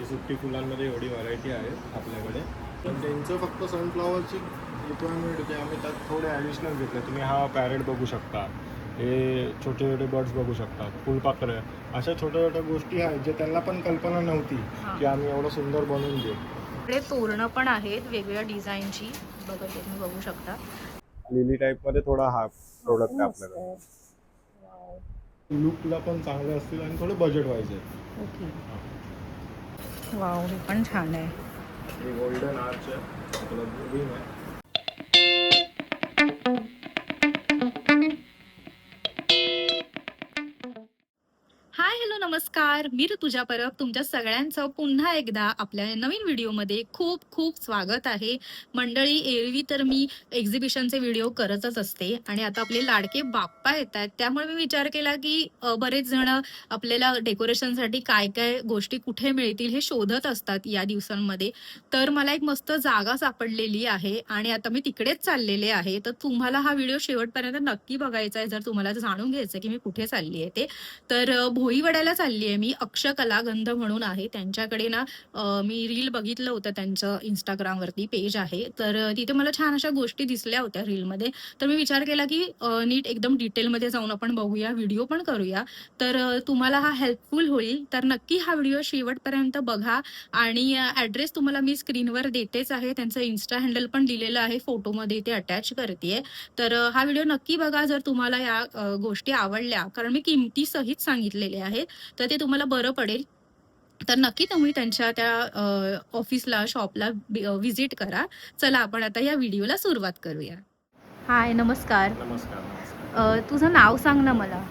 सुट्टी फुलांमध्ये एवढी व्हरायटी आहे आपल्याकडे. पण त्यांचं फक्त सनफ्लॉवरची रिक्वायरमेंट होती. आम्ही त्यात थोडे ॲडिशनल घेतले. तुम्ही हा पॅरेट बघू शकता, हे छोटे छोटे बर्ड्स बघू शकता, फुलपाखरं, अशा छोट्या छोट्या गोष्टी आहेत जे त्यांना पण कल्पना नव्हती की आम्ही एवढं सुंदर बनवून देऊ. इकडे तोरणं पण आहेत वेगवेगळ्या डिझाईनची, बघा तुम्ही बघू शकता. लिली टाईपमध्ये थोडा हा प्रोडक्ट आहे आपल्याकडे. लुकला पण चांगले असतील आणि थोडं बजेट वाईज आहे. ओके. वाव, हे पण छान आहे. हे गोल्डन आर्च आहे, आपलं रिंग आहे. हाय, हॅलो, नमस्कार. मी ऋतुजा परब. तुमच्या सगळ्यांचं पुन्हा एकदा आपल्या नवीन व्हिडिओमध्ये खूप खूप स्वागत आहे. मंडळी, एरवी तर मी एक्झिबिशनचे व्हिडिओ करतच असते आणि आता आपले लाडके बाप्पा येत आहेत, त्यामुळे मी विचार केला की बरेच जण आपल्याला डेकोरेशनसाठी काय काय गोष्टी कुठे मिळतील हे शोधत असतात या दिवसांमध्ये. तर मला एक मस्त जागा सापडलेली आहे आणि आता मी तिकडेच चाललेले आहे. तर तुम्हाला हा व्हिडिओ शेवटपर्यंत नक्की बघायचा आहे जर तुम्हाला जाणून घ्यायचं की मी कुठे चालली आहे ते. तर भोईवड्याला चालली आहे मी. अक्षकलागंध म्हणून आहे त्यांच्याकडे ना. मी रील बघितलं होतं, त्यांचं इंस्टाग्रामवरती पेज आहे. तर तिथे मला छान अशा गोष्टी दिसल्या होत्या रीलमध्ये. तर मी विचार केला की नीट एकदम डिटेलमध्ये जाऊन आपण बघूया, व्हिडिओ पण करूया. तर तुम्हाला हा हेल्पफुल होईल. तर नक्की हा व्हिडिओ शेवटपर्यंत बघा आणि ॲड्रेस तुम्हाला मी स्क्रीनवर देतेच आहे. त्यांचं इन्स्टा हँडल पण दिलेलं आहे, फोटोमध्ये इथे अटॅच करते. तर हा व्हिडिओ नक्की बघा जर तुम्हाला या गोष्टी आवडल्या, कारण मी किमती सहित सांगितलेले आहेत, तर ते तुम्हाला बरं पडेल. तर नक्की तुम्ही त्यांच्या त्या ऑफिसला, शॉपला व्हिजिट करा. चला आपण आता या व्हिडिओला सुरुवात करूया. हाय, नमस्कार. नमस्कार. नमस्कार. तुझं नाव सांग ना मला.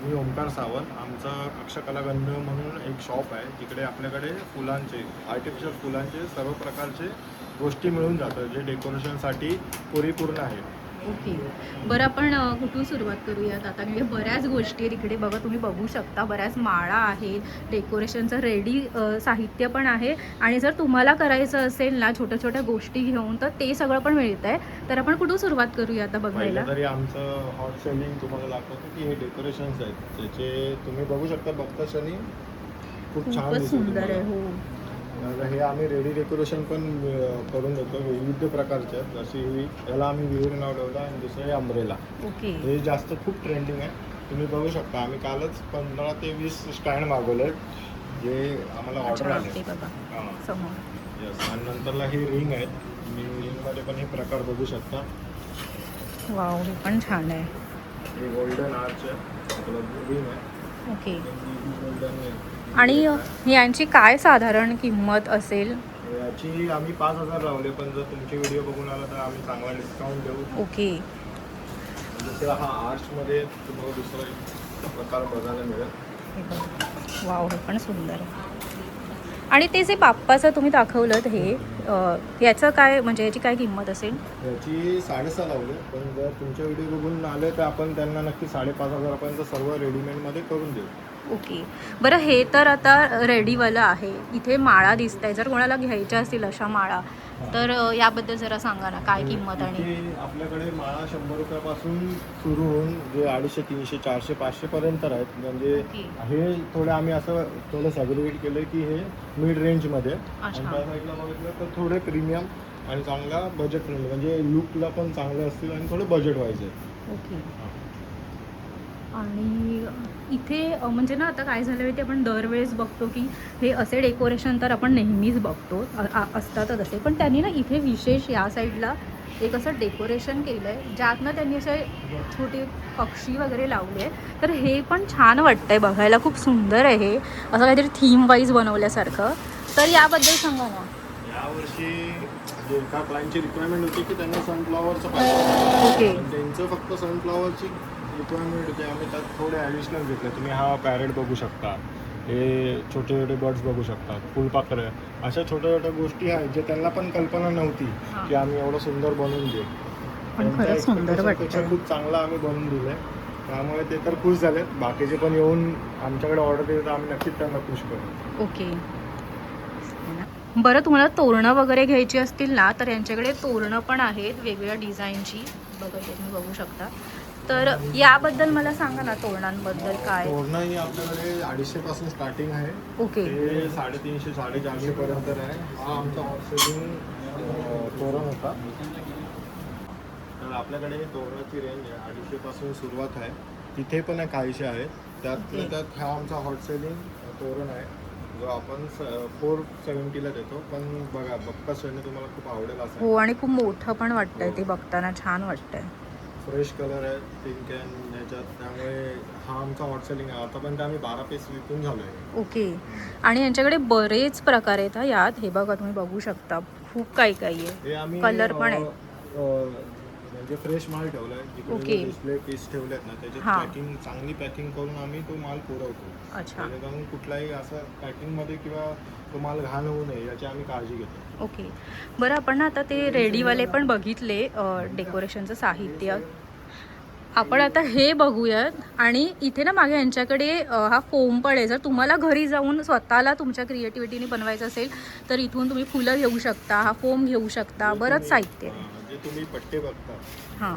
मी ओमकार सावंत. आमचं अक्षकलागंध म्हणून एक शॉप आहे. तिकडे आपल्याकडे फुलांचे, आर्टिफिशियल फुलांचे सर्व प्रकारचे गोष्टी मिळून जातात जे डेकोरेशनसाठी परिपूर्ण आहेत. ओके. बरं, आपण कुठून सुरुवात करूयात आता? म्हणजे बऱ्याच गोष्टी आहेत इकडे, बघा तुम्ही बघू शकता. बऱ्याच माळा आहेत, डेकोरेशनचं रेडी साहित्य पण आहे आणि जर तुम्हाला करायचं असेल ना छोट्या छोट्या गोष्टी घेऊन, तर ते सगळं पण मिळतंय. तर आपण कुठून सुरुवात करूया आता बघायला? तरी आमचं हॉट सेलिंग तुम्हाला दाखवतो की हे डेकोरेशन्स आहेत त्याचे तुम्ही बघू शकता. बघता क्षणी खूप छान खूपच सुंदर आहे. हो. हे आम्ही रेडी डेकोरेशन पण करून देतो. विविध प्रकारचे आहेत. जशी ही याला आम्ही विहीर नाव ठेवलं आणि दुसरं हे अम्ब्रेला. ओके. हे जास्त खूप ट्रेंडिंग आहे. तुम्ही बघू शकता आम्ही कालच 15 ते 20 स्टँड मागवले जे आम्हाला ऑर्डर आले. ते बघा हां, समोर. येस. आणि नंतरला हे रिंग आहेत. तुम्ही रिंगमध्ये पण हे प्रकार बघू शकता. वाव, हे पण छान आहे. हे गोल्डन आर्च आहे, आपलं रिंग आहे. ओके. गोल्डन आहे. आणि यांची काय साधारण किंमत असेल? याची आम्ही 5,000 लावले, पण जर तुमचे व्हिडिओ बघून आला तर आम्ही चांगला डिस्काउंट देऊ. ओके. दुसरा हा आर्ट्समध्ये तुम्हाला दुसरा एक प्रकार बघायला मिळेल. हे बघा. वाव, हे पण सुंदर आहे. आणि ते जे बाप्पाचं तुम्ही दाखवलं हे याचं काय, म्हणजे याची काय किंमत असेल? याची 6.5 लावले, पण जर तुमचे व्हिडिओ बघून आले तर आपण त्यांना नक्की 5,500 सर्व रेडीमेडमध्ये करून देऊ. ओके. बरं, हे तर आता रेडीवालं आहे. इथे माळा दिसत आहे, जर कोणाला घ्यायच्या असतील अशा माळा तर याबद्दल जरा सांगा ना, काय किंमत? आणि इथे आपल्याकडे माळा 100 रुपयापासून सुरू होऊन जे 250, 300, 400, 500 पर्यंत आहेत. म्हणजे हे थोडं आम्ही असं थोडं सॅग्रिगेट केलं की हे मिड रेंजमध्ये. आणि त्या साईडला बघितलं तर थोडे प्रीमियम आणि चांगला बजेट फ्रेंडली, म्हणजे लुकला पण चांगले असतील आणि थोडं बजेट वाईज आहे. ओके. आणि इथे म्हणजे ना आता काय झालं आहे ते आपण दरवेळेस बघतो की हे असे डेकोरेशन तर आपण नेहमीच बघतो, असतातच असे, पण त्यांनी ना इथे विशेष या साईडला एक असं डेकोरेशन केलं आहे ज्यातनं त्यांनी असे छोटे पक्षी वगैरे लावले आहे. तर हे पण छान वाटतं आहे बघायला, खूप सुंदर आहे हे, असं काहीतरी थीम वाईज बनवल्यासारखं. तर याबद्दल सांगा ना. यावर्षी एका क्लायंटची रिक्वायरमेंट होती की त्यांना सनफ्लॉवरचं पाहिजे. ओके. त्यांचं फक्त सनफ्लॉवरची रिक्वायरमेंट होती. आम्ही त्यात थोडे ॲडिशनल घेतले. तुम्ही हा पॅरेट बघू शकता, हे छोटे छोटे बर्ड्स बघू शकता, फुलपाखरं, अशा छोट्या छोट्या गोष्टी आहेत जे त्यांना पण कल्पना नव्हती की आम्ही एवढं सुंदर बनवून देऊ. पण खरंच सुंदर वाटतं. खूप चांगलं आम्ही बनवून दिलं आहे, त्यामुळे ते तर खुश झाले. बाकीचे पण येऊन आमच्याकडे ऑर्डर दिली तर आम्ही नक्कीच त्यांना खुश करू. ओके. बरं, तुम्हाला तोरणं वगैरे घ्यायची असतील ना तर यांच्याकडे तोरणं पण आहेत वेगवेगळ्या डिझाईनची, बघा तुम्ही बघू शकता. तर याबद्दल मला सांगा ना, तोरणांबद्दल काय? तोरणं ही आपल्याकडे 250 पासून स्टार्टिंग आहे. ओके. ते 350 450 पर्यंत आहे. हा आमचा हॉलसेलिंग तोरण होता. तर आपल्याकडे तोरणाची रेंज आहे 250 पासून सुरुवात आहे. तिथे पण काहीशे आहेत. त्यातल्या ओके. त्यात हा आमचा हॉलसेलिंग तोरण आहे, जो आपण 470ला देतो. पण बघा बघता क्षणी तुम्हाला खूप आवडेल असं. हो, आणि खूप मोठं पण वाटतंय हो. ते बघताना, छान वाटतंय. फ्रेश कलर आहे पिंक अँड ह्याच्यात, त्यामुळे हा आमचा हॉट सेलिंग आहे. आतापर्यंत आम्ही 12 पीस विकून झालो आहे. ओके. आणि यांच्याकडे बरेच प्रकार आहेत हा यात. हे बघा, तुम्ही बघू शकता, खूप काही काही आहे. हे आम्ही कलर पण आहे. म्हणजे फ्रेश माल ठेवलाय. ओके. जिकडे डिस्प्ले पीस ठेवलेत ना, त्याच्यात हां. पॅकिंग चांगली पॅकिंग करून आम्ही तो माल पुरवतो. अच्छा. जेणेकरून कुठलाही असं पॅकिंगमध्ये किंवा तो माल घाण होऊ नये याची आम्ही काळजी घेतो. ओके. बरं, आपण ना आता ते रेडीवाले पण बघितले डेकोरेशनचं साहित्य. आपण आता हे बघूयात. आणि इथे ना मागे यांच्याकडे हा फोम पण आहे. जर तुम्हाला घरी जाऊन स्वतःला तुमच्या क्रिएटिव्हिटीने बनवायचं असेल तर इथून तुम्ही फुलं घेऊ शकता, हा फोम घेऊ शकता, बरंच साहित्य आहे. जे तुम्ही पट्टे बघता हां.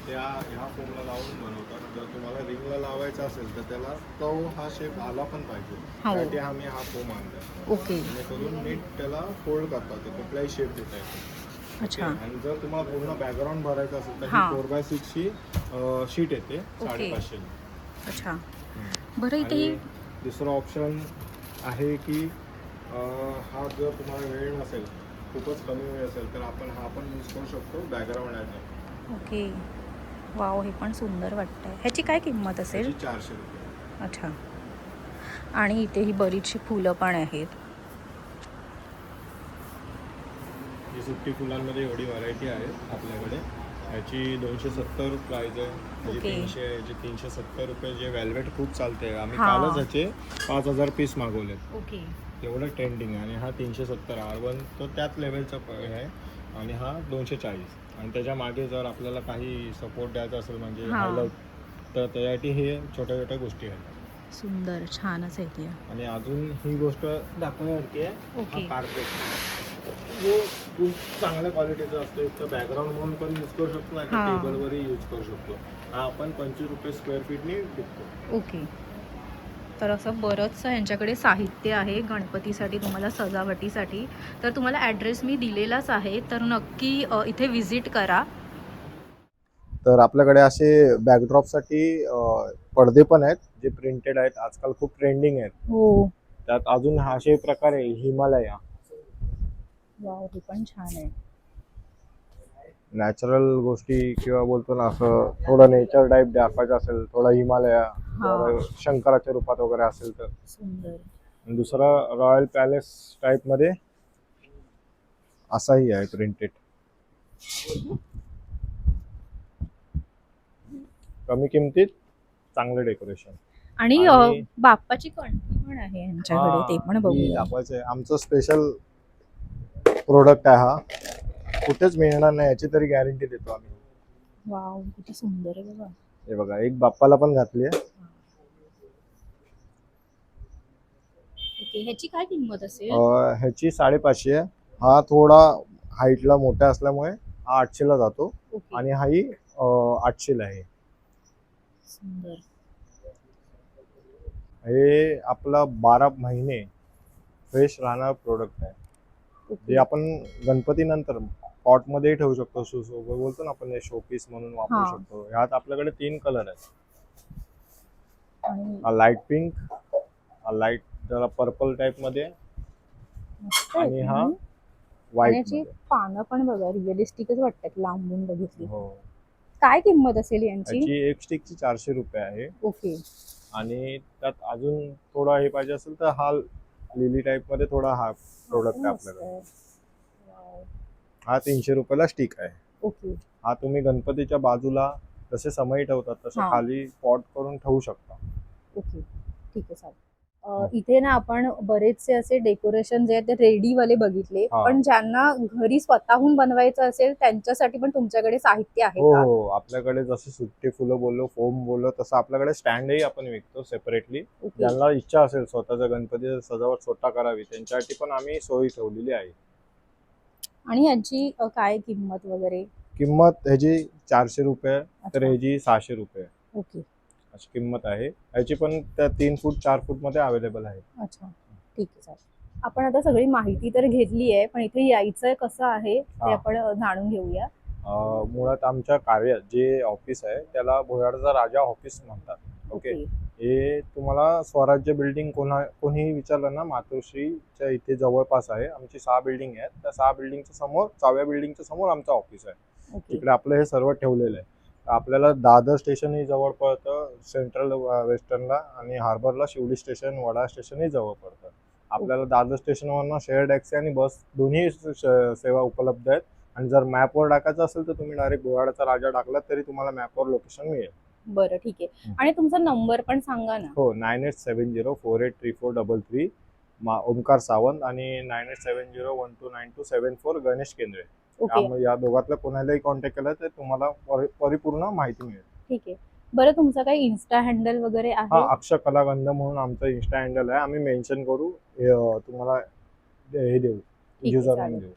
त्या ह्या फोमला लावून बनवतात. जर तुम्हाला रिंगला लावायचं असेल तर त्याला तो हा शेप आला पण पाहिजे. हो. त्यासाठी आम्ही हा फोम आणला. ओके. जेणेकरून नीट त्याला फोल्ड करता येतो, कुठलाही शेप देता येतो. अच्छा. आणि जर तुम्हाला पूर्ण बॅकग्राऊंड भरायचं असेल तर ही हां. 4x6 ची शीट येते ओके. 550. अच्छा. बरं, इथे आणि दुसरा ऑप्शन आहे की हा जर तुम्हाला वेळ नसेल, खूपच कमी वेळ असेल, तर आपण हा पण यूज करू शकतो बॅकग्राऊंड आहे. ओके. वाव, हे पण सुंदर वाटतंय. ह्याची काय किंमत असेल? 400 रुपये. अच्छा. आणि इथे ही बरीचशी फुलं पण आहेत. ही सुट्टी फुलांमध्ये एवढी व्हरायटी आहे आपल्याकडे. ह्याची 270 प्राइस आहे. ह्याची ओके. 300 आहे. ह्याची 370 रुपये. जे वेल्वेट खूप चालते. आम्ही हां. कालच ह्याचे 5000 पीस मागवलेत. ओके. एवढं ट्रेंडिंग आहे. आणि हा 370 R1 तो त्याच लेवलचा आहे. आणि हा 240. आणि त्याच्या मागे जर आपल्याला काही सपोर्ट द्यायचा असेल, म्हणजे हां. हायलाईट, तर त्यासाठी हे छोट्या छोट्या गोष्टी आहेत. सुंदर, छानच आहे ती. आणि अजून ही गोष्ट दाखवण्यासारखी आहे. ओके. हा कार्पेट जो खूप चांगल्या क्वालिटीचा असतो. एक तर बॅकग्राऊंड म्हणून पण यूज करू शकतो, नाही तर हां. टेबलवरही यूज करू शकतो. हा आपण 25 रुपये स्क्वेअर फीटनी विकतो. ओके. तर असं बरंचसं ह्यांच्याकडे साहित्य आहे गणपतीसाठी, तुम्हाला सजावटीसाठी. तर तुम्हाला ॲड्रेस मी दिलेलाच आहे, तर नक्की इथे व्हिजिट करा. तर आपल्याकडे असे बॅकड्रॉपसाठी पडदे पण आहेत, जे प्रिंटेड आहेत. आजकाल खूप ट्रेंडिंग आहेत. हो. त्यात अजून असे प्रकार आहे, हिमालया. वाव, हे पण छान आहे. नॅचरल गोष्टी किंवा बोलतो ना, असं थोडं नेचर टाईप दाखवायचं असेल, थोडं हिमालया, हां. शंकराच्या रूपात वगैरे असेल तर. सुंदर. आणि दुसरा रॉयल पॅलेस टाईप मध्ये असाही आहे प्रिंटेड. कमी किमतीत चांगलं डेकोरेशन. आणि आणि बाप्पाची कंठी पण आहे यांच्याकडे, ते पण बघूया. दाखवायचंय. आमचं स्पेशल प्रोडक्ट आहे हा. कुठेच मिळणार नाही याची तरी गॅरंटी देतो आम्ही. वाव, किती सुंदर आहे बघा. हे बघा, एक बाप्पाला पण घातली आहे. ओके. ह्याची काय किंमत असेल? ह्याची 550 आहे. हा थोडा हाईटला मोठा असल्यामुळे हा 800ला जातो. ओके. आणि हाही 800ला आहे. सुंदर. हे आपला 12 महिने फ्रेश राहणारा प्रोडक्ट आहे. ओके. जे आपण गणपती नंतर पॉट मध्ये ठेवू शकतो. बोलतो ना आपण, शोपीस म्हणून वापरू हां. शकतो. ह्यात आपल्याकडे 3 कलर आहेत. आणि हा लाईट पिंक, हा लाईट जरा पर्पल टाइप मध्ये, मस्त आहे आणि ती. हा आणि व्हाईट याची मध्ये. पानं पण बघा, रिअलिस्टिकच वाटतात लांबून बघितली. हो. काय किंमत असेल यांची? याची एक स्टिकची 400 रुपये आहे. ओके. आणि त्यात अजून थोडा हे पाहिजे असेल तर हा लिली टाइप मध्ये थोडा हा प्रोडक्ट आहे मस्त आपल्याकडे. आहे. वाव. हा 300 रुपयाला स्टिक आहे. ओके. हा तुम्ही गणपतीच्या बाजूला जसे समई ठेवतात तसं हां. खाली पॉट करून ठेवू शकता. ओके, ठीक आहे, चालेल. इथे ना आपण बरेचसे असे डेकोरेशन जे आहेत ते रेडीवाले बघितले, हा. पण ज्यांना घरी स्वतःहून बनवायचं असेल त्यांच्यासाठी पण तुमच्याकडे साहित्य आहे हो का? हो, आपल्याकडे जसे सुट्टी फुलं बोललो, फोम बोललो, तसं आपल्याकडे स्टँडही आपण विकतो सेपरेटली. ओके. ज्यांना इच्छा असेल स्वतःच्या गणपतीची सजावट स्वतः करावी, त्यांच्यासाठी पण आम्ही सोयी ठेवलेली आहे. आणि यांची काय किंमत वगैरे? किंमत ह्याची 400 रुपये तर अच्छा. ह्याची 600 रुपये ओके. अशी किंमत आहे. ह्याची पण त्या 3 फूट 4 फूट मध्ये अवेलेबल आहे. अच्छा, ठीक आहे, चालेल. आपण आता सगळी माहिती तर घेतली आहे, पण इथे यायचं कसं आहे ते हा. आपण जाणून घेऊया. मुळात आमच्या कार्य जे ऑफिस आहे त्याला भोयाडचा राजा ऑफिस म्हणतात. ओके. हे तुम्हाला स्वराज्य बिल्डिंग कोणीही विचारलं ना, मातोश्रीच्या इथे जवळपास आहे. आमची 6 बिल्डिंग आहेत. त्या 6 बिल्डिंगच्या समोर 6व्या बिल्डिंगच्या समोर आमचं ऑफिस आहे. ओके. तिकडे आपलं हे सर्व ठेवलेलं आहे. आपल्याला दादर स्टेशनही जवळ पडतं, सेंट्रल वेस्टर्नला, आणि हार्बरला शिवडी स्टेशन, वडा स्टेशनही जवळ पडतं. आपल्याला दादर स्टेशनवरनं शेअर टॅक्सी आणि बस दोन्ही सेवा उपलब्ध आहेत. आणि जर मॅपवर टाकायचं असेल तर तुम्ही डायरेक्ट भोयाडचा राजा टाकलात तरी तुम्हाला मॅपवर लोकेशन मिळेल. बरं, ठीक आहे. आणि तुमचा नंबर पण सांगा ना. हो, 9870483433 ओमकार सावंत आणि 9870129274 गणेश केंद्रे. ओके, या दोघातल्या कोणालाही कॉन्टॅक्ट केला तर तुम्हाला परिपूर्ण माहिती मिळेल. ठीक आहे. बरं, तुमचा काही इन्स्टा हँडल वगैरे हा, आहे? अक्षय कलागंध म्हणून आमचं इन्स्टा हँडल आहे. आम्ही मेन्शन करू, तुम्हाला हे देऊ, ठीक आहे, युजर नेम चालेल. देऊ.